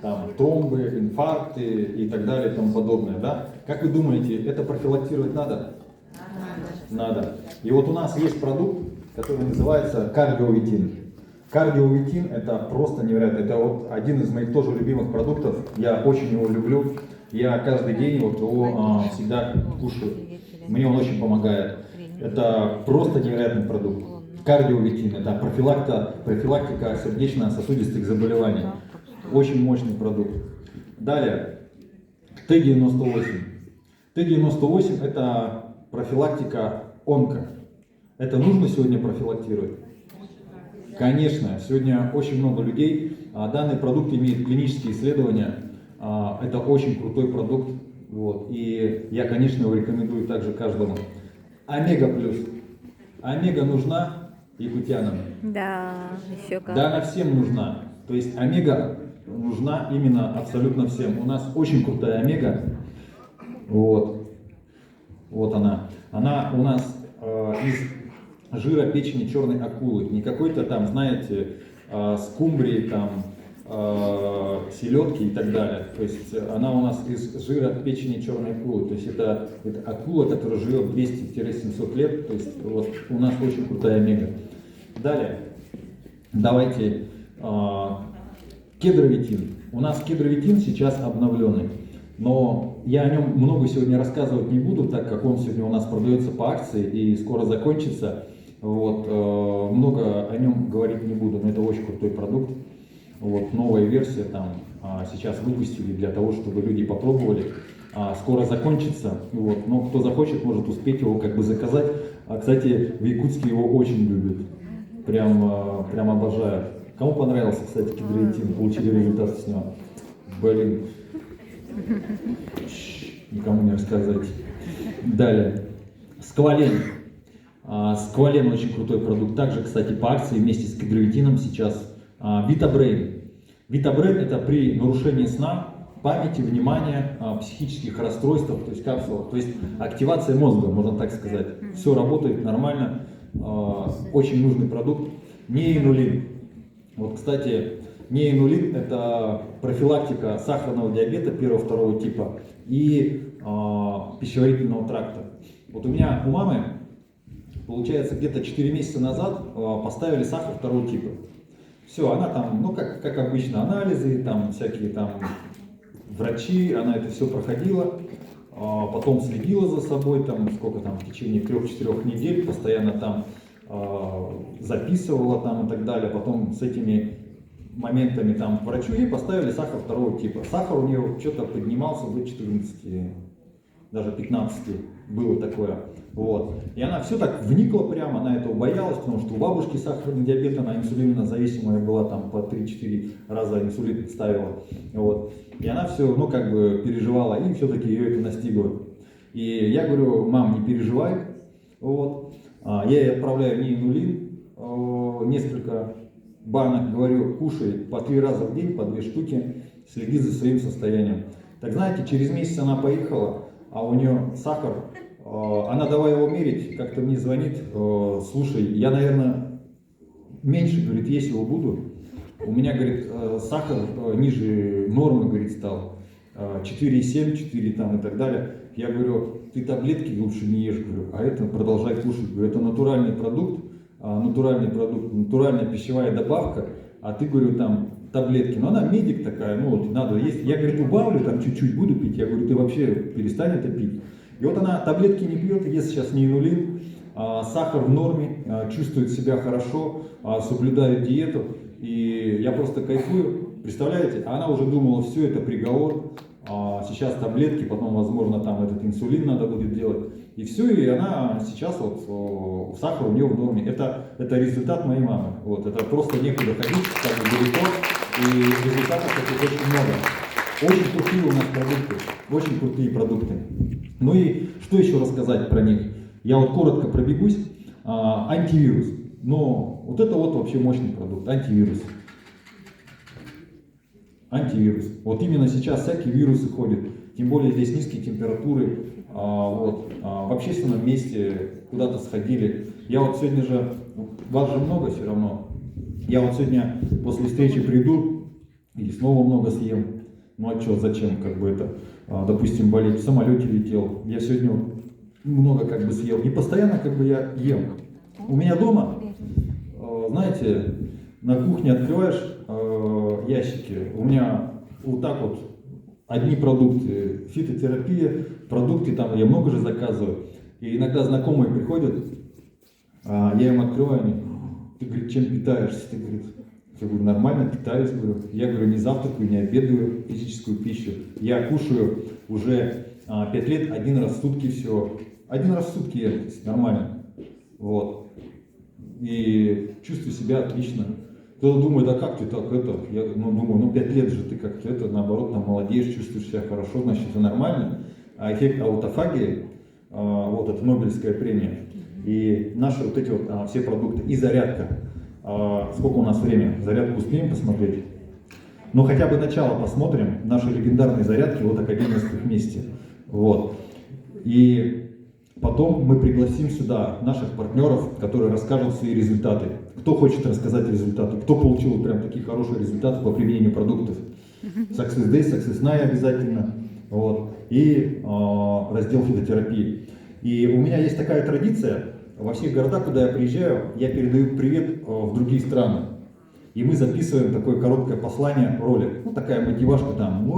там, тромбы, инфаркты и так далее и тому подобное. Да? Как вы думаете, это профилактировать надо? Надо. И вот у нас есть продукт, который называется кардиовитин. Кардиовитин это просто невероятно. Это вот один из моих тоже любимых продуктов. Я очень его люблю. Я каждый день вот его всегда кушаю. Мне он очень помогает. Это просто невероятный продукт. Кардиовитин это профилактика сердечно-сосудистых заболеваний. Очень мощный продукт. Далее, Т-98. Т-98 это профилактика онко. Это нужно сегодня профилактировать? Конечно, сегодня очень много людей. Данный продукт имеет клинические исследования. Это очень крутой продукт. Вот. И я, конечно, его рекомендую также каждому. Омега плюс. Омега нужна якутянам? Да, еще как. Да, она всем нужна. То есть омега нужна именно абсолютно всем. У нас очень крутая омега. Вот. Вот она. Она у нас из жира печени черной акулы. Не какой-то там, знаете, скумбрии, там, селедки и так далее. То есть она у нас из жира печени черной акулы. То есть это акула, которая живет 200-700 лет. То есть вот у нас очень крутая омега. Далее, давайте кедровитин. У нас кедровитин сейчас обновленный. Но я о нем много сегодня рассказывать не буду, так как он сегодня у нас продается по акции и скоро закончится. Вот, много о нем говорить не буду, но это очень крутой продукт. Вот, новая версия там сейчас выпустили для того, чтобы люди попробовали. Скоро закончится. Вот, но кто захочет, может успеть его как бы заказать. Кстати, в Якутске его очень любят. Прям обожают. Кому понравился, кстати, кедровитин, получили результаты с него? Блин. Никому не рассказывайте. Далее. Сквален. Сквален очень крутой продукт. Также, кстати, по акции вместе с кедровитином сейчас. Витабрейн. Витабрейн это при нарушении сна, памяти, внимания, психических расстройствах, то есть капсулах. То есть активация мозга, можно так сказать. Все работает нормально. Очень нужный продукт. Неинулин. Вот, кстати, неинулин это профилактика сахарного диабета 1-2 типа и пищеварительного тракта. Вот у меня у мамы, получается, где-то 4 месяца назад поставили сахар 2 типа. Все, она там, ну как обычно, анализы, там всякие там врачи, она это все проходила, потом следила за собой, там сколько там, в течение 3-4 недель, постоянно там записывала там и так далее, потом с этими моментами там к врачу ей поставили сахар 2 типа. Сахар у нее что-то поднимался до 14, даже 15 было такое. Вот. И она все так вникла прямо, она этого боялась, потому что у бабушки сахарный диабет, она инсулинозависимая была, там по 3-4 раза инсулин ставила. Вот. И она все, ну как бы переживала, и все-таки ее это настигло. И я говорю, мам, не переживай. Вот. Я ей отправляю неинулин, несколько банок, говорю, кушай по 3 раза в день, по 2 штуки, следи за своим состоянием. Так знаете, через месяц она поехала, а у нее сахар, она давай его мерить, как-то мне звонит, слушай, я, наверное, меньше, говорит, есть его буду. У меня, говорит, сахар ниже нормы, говорит, стал. 4,7, 4 там и так далее. Я говорю, ты таблетки лучше не ешь, говорю, а это продолжай кушать. Говорю, это натуральный продукт, натуральная пищевая добавка, а ты, говорю, там таблетки. Но она медик такая, ну вот надо есть. Я, говорит, убавлю, там чуть-чуть буду пить. Я говорю, ты вообще перестань это пить. И вот она таблетки не пьет, ест сейчас неинулин, сахар в норме, чувствует себя хорошо, соблюдает диету. И я просто кайфую. Представляете, она уже думала, все это приговор, сейчас таблетки, потом, возможно, там этот инсулин надо будет делать. И все, и она сейчас вот, сахар у нее в норме. Это результат моей мамы. Вот, это просто некуда ходить, так далеко, и результатов таких очень много. Очень крутые у нас продукты, очень крутые продукты. Ну и что еще рассказать про них? Я вот коротко пробегусь. Антивирус. Но вот это вот вообще мощный продукт, антивирус. Антивирус. Вот именно сейчас всякие вирусы ходят, тем более здесь низкие температуры, в общественном месте куда-то сходили. Я вот сегодня же, вас же много все равно, я вот сегодня после встречи приду, и снова много съем. Ну а что, зачем, как бы это, допустим, болеть, в самолете летел, я сегодня вот много как бы съел, и постоянно как бы я ем. У меня дома, знаете, на кухне открываешь ящики, у меня вот так вот одни продукты, фитотерапия, продукты там, я много же заказываю, и иногда знакомые приходят, я им открываю, они, ты, говорит, чем питаешься, ты, говорит, я говорю, нормально питаюсь, говорю. Я говорю, не завтракаю, не обедаю физическую пищу. Я кушаю уже 5 лет, один раз в сутки все. Один раз в сутки ем, то есть нормально. Вот. И чувствую себя отлично. Кто-то думает, а как ты так это? Я думаю, 5 лет же ты как-то это, наоборот, там молодеешь, чувствуешь себя хорошо, значит, это нормально. А эффект аутофагии, вот это Нобелевская премия, и наши вот эти вот все продукты, и зарядка. Сколько у нас времени? Зарядку успеем посмотреть? Ну, хотя бы начало посмотрим. Наши легендарные зарядки, вот Академия вместе. Вот. И потом мы пригласим сюда наших партнеров, которые расскажут свои результаты. Кто хочет рассказать результаты? Кто получил прям такие хорошие результаты по применению продуктов? Success Day, Success Night обязательно. Вот. И раздел фитотерапии. И у меня есть такая традиция. Во всех городах, куда я приезжаю, я передаю привет в другие страны. И мы записываем такое короткое послание, ролик. Ну, такая мотивашка там,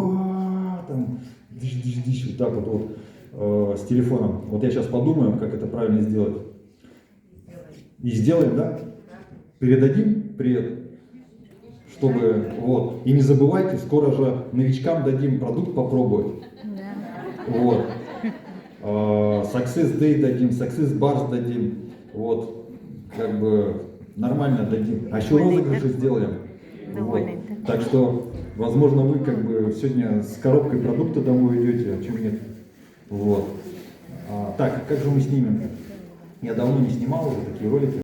там дыш, вот так вот, с телефоном. Вот я сейчас подумаю, как это правильно сделать. И сделаем, да? Передадим привет. Чтобы, вот. И не забывайте, скоро же новичкам дадим продукт попробовать. Вот. Success Day дадим, Success Bars дадим, вот, как бы нормально дадим. А еще розыгрыши сделаем. Вот. Так что, возможно, вы как бы сегодня с коробкой продукта домой идете, а чем нет. Вот. Так, как же мы снимем? Я давно не снимал уже такие ролики.